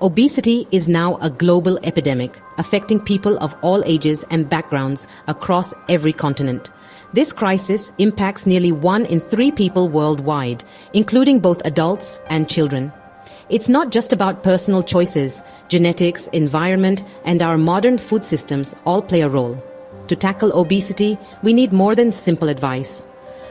Obesity is now a global epidemic, affecting people of all ages and backgrounds across every continent. This crisis impacts nearly 1 in 3 people worldwide, including both adults and children. It's not just about personal choices. Genetics, environment, and our modern food systems all play a role. To tackle obesity, we need more than simple advice.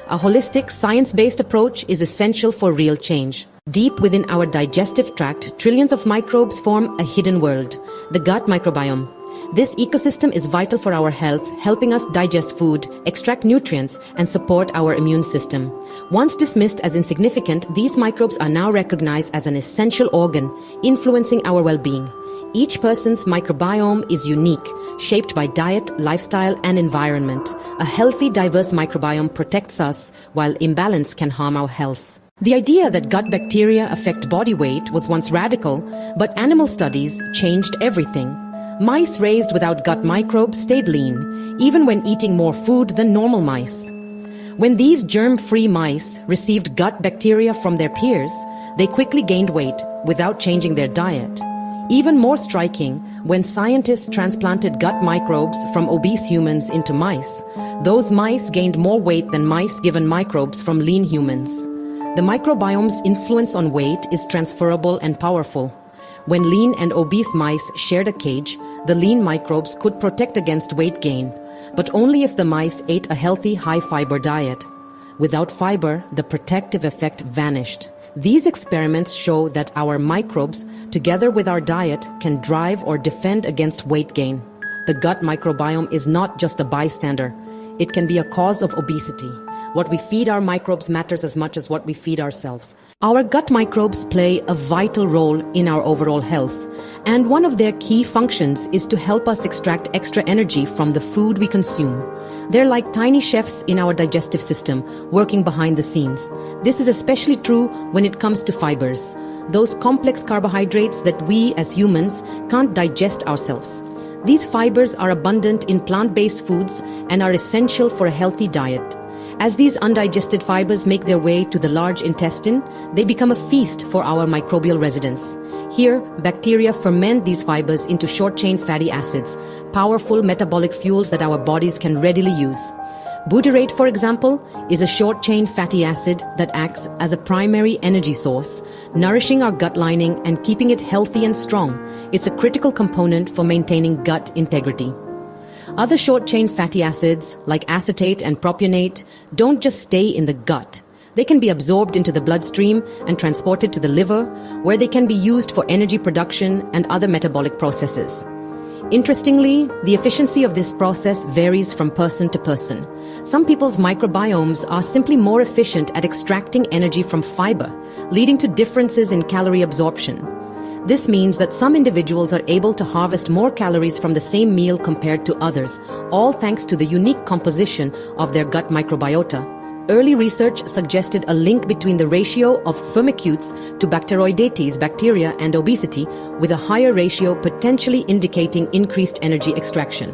A holistic, science-based approach is essential for real change. Deep within our digestive tract, trillions of microbes form a hidden world, the gut microbiome. This ecosystem is vital for our health, helping us digest food, extract nutrients, and support our immune system. Once dismissed as insignificant, these microbes are now recognized as an essential organ, influencing our well-being. Each person's microbiome is unique, shaped by diet, lifestyle, and environment. A healthy, diverse microbiome protects us, while imbalance can harm our health. The idea that gut bacteria affect body weight was once radical, but animal studies changed everything. Mice raised without gut microbes stayed lean, even when eating more food than normal mice. When these germ-free mice received gut bacteria from their peers, they quickly gained weight without changing their diet. Even more striking, when scientists transplanted gut microbes from obese humans into mice, those mice gained more weight than mice given microbes from lean humans. The microbiome's influence on weight is transferable and powerful. When lean and obese mice shared a cage, the lean microbes could protect against weight gain, but only if the mice ate a healthy, high-fiber diet. Without fiber, the protective effect vanished. These experiments show that our microbes, together with our diet, can drive or defend against weight gain. The gut microbiome is not just a bystander. It can be a cause of obesity. What we feed our microbes matters as much as what we feed ourselves. Our gut microbes play a vital role in our overall health, and one of their key functions is to help us extract extra energy from the food we consume. They're like tiny chefs in our digestive system, working behind the scenes. This is especially true when it comes to fibers, those complex carbohydrates that we as humans can't digest ourselves. These fibers are abundant in plant-based foods and are essential for a healthy diet. As these undigested fibers make their way to the large intestine, they become a feast for our microbial residents. Here, bacteria ferment these fibers into short-chain fatty acids, powerful metabolic fuels that our bodies can readily use. Butyrate, for example, is a short-chain fatty acid that acts as a primary energy source, nourishing our gut lining and keeping it healthy and strong. It's a critical component for maintaining gut integrity. Other short-chain fatty acids, like acetate and propionate, don't just stay in the gut. They can be absorbed into the bloodstream and transported to the liver, where they can be used for energy production and other metabolic processes. Interestingly, the efficiency of this process varies from person to person. Some people's microbiomes are simply more efficient at extracting energy from fiber, leading to differences in calorie absorption. This means that some individuals are able to harvest more calories from the same meal compared to others, all thanks to the unique composition of their gut microbiota. Early research suggested a link between the ratio of firmicutes to Bacteroidetes bacteria and obesity, with a higher ratio potentially indicating increased energy extraction.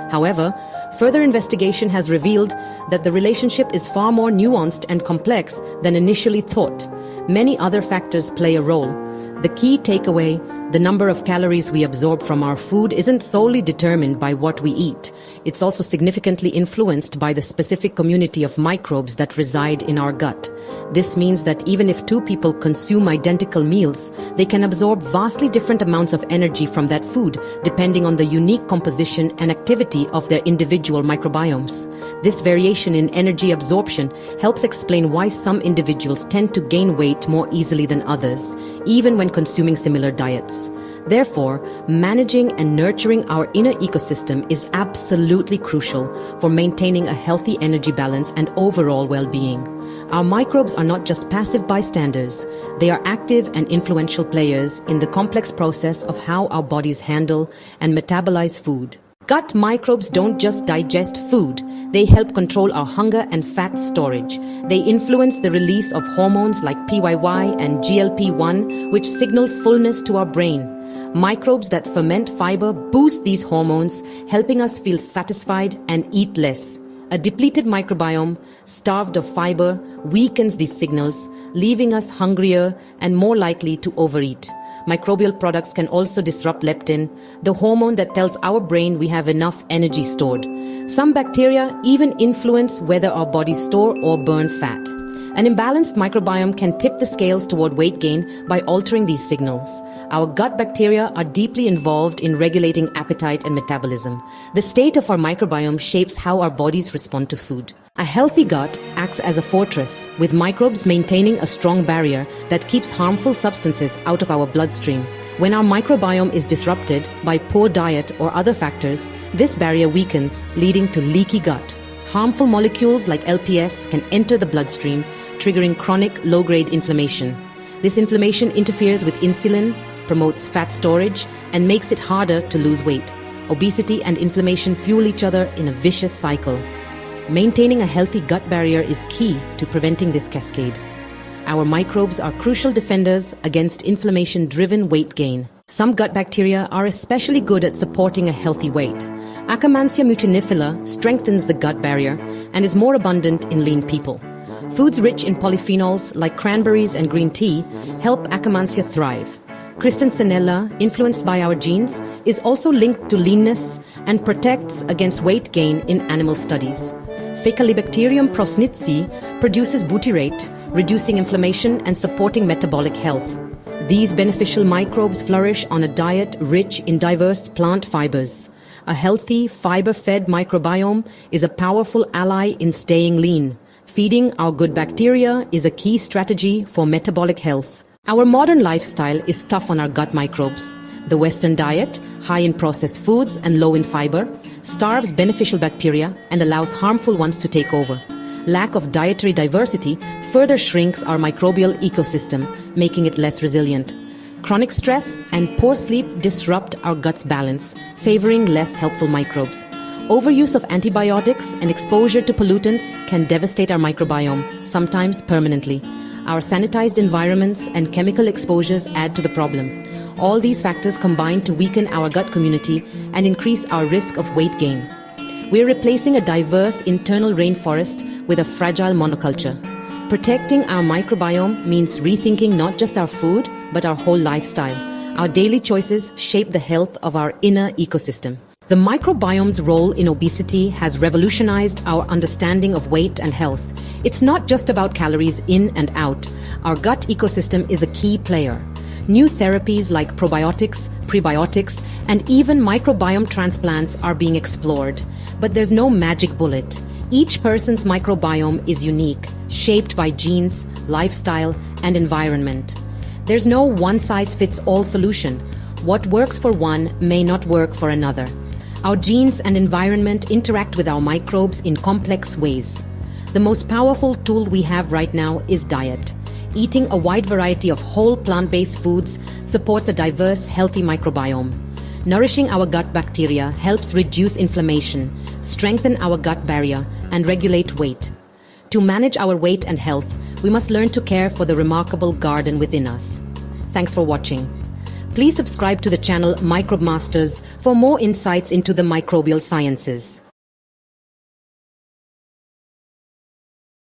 However, further investigation has revealed that the relationship is far more nuanced and complex than initially thought. Many other factors play a role. The key takeaway: the number of calories we absorb from our food isn't solely determined by what we eat. It's also significantly influenced by the specific community of microbes that reside in our gut. This means that even if 2 people consume identical meals, they can absorb vastly different amounts of energy from that food, depending on the unique composition and activity of their individual microbiomes. This variation in energy absorption helps explain why some individuals tend to gain weight more easily than others, even when consuming similar diets. Therefore, managing and nurturing our inner ecosystem is absolutely crucial for maintaining a healthy energy balance and overall well-being. Our microbes are not just passive bystanders. They are active and influential players in the complex process of how our bodies handle and metabolize food. Gut microbes don't just digest food, they help control our hunger and fat storage. They influence the release of hormones like PYY and GLP-1, which signal fullness to our brain. Microbes that ferment fiber boost these hormones, helping us feel satisfied and eat less. A depleted microbiome, starved of fiber, weakens these signals, leaving us hungrier and more likely to overeat. Microbial products can also disrupt leptin, the hormone that tells our brain we have enough energy stored. Some bacteria even influence whether our bodies store or burn fat. An imbalanced microbiome can tip the scales toward weight gain by altering these signals. Our gut bacteria are deeply involved in regulating appetite and metabolism. The state of our microbiome shapes how our bodies respond to food. A healthy gut acts as a fortress, with microbes maintaining a strong barrier that keeps harmful substances out of our bloodstream. When our microbiome is disrupted by poor diet or other factors, this barrier weakens, leading to leaky gut. Harmful molecules like LPS can enter the bloodstream, triggering chronic low-grade inflammation. This inflammation interferes with insulin, promotes fat storage, and makes it harder to lose weight. Obesity and inflammation fuel each other in a vicious cycle. Maintaining a healthy gut barrier is key to preventing this cascade. Our microbes are crucial defenders against inflammation-driven weight gain. Some gut bacteria are especially good at supporting a healthy weight. Akkermansia mucinifera strengthens the gut barrier and is more abundant in lean people. Foods rich in polyphenols like cranberries and green tea help Akkermansia thrive. Christensenella, influenced by our genes, is also linked to leanness and protects against weight gain in animal studies. Faecalibacterium prosnitzi produces butyrate, reducing inflammation and supporting metabolic health. These beneficial microbes flourish on a diet rich in diverse plant fibers. A healthy, fiber-fed microbiome is a powerful ally in staying lean. Feeding our good bacteria is a key strategy for metabolic health. Our modern lifestyle is tough on our gut microbes. The Western diet, high in processed foods and low in fiber, starves beneficial bacteria and allows harmful ones to take over. Lack of dietary diversity further shrinks our microbial ecosystem, making it less resilient. Chronic stress and poor sleep disrupt our gut's balance, favoring less helpful microbes. Overuse of antibiotics and exposure to pollutants can devastate our microbiome, sometimes permanently. Our sanitized environments and chemical exposures add to the problem. All these factors combine to weaken our gut community and increase our risk of weight gain. We're replacing a diverse internal rainforest with a fragile monoculture. Protecting our microbiome means rethinking not just our food, but our whole lifestyle. Our daily choices shape the health of our inner ecosystem. The microbiome's role in obesity has revolutionized our understanding of weight and health. It's not just about calories in and out. Our gut ecosystem is a key player. New therapies like probiotics, prebiotics, and even microbiome transplants are being explored. But there's no magic bullet. Each person's microbiome is unique, shaped by genes, lifestyle, and environment. There's no one-size-fits-all solution. What works for one may not work for another. Our genes and environment interact with our microbes in complex ways. The most powerful tool we have right now is diet. Eating a wide variety of whole plant-based foods supports a diverse, healthy microbiome. Nourishing our gut bacteria helps reduce inflammation, strengthen our gut barrier, and regulate weight. To manage our weight and health, we must learn to care for the remarkable garden within us. Thanks for watching. Please subscribe to the channel Microbe Masters for more insights into the microbial sciences.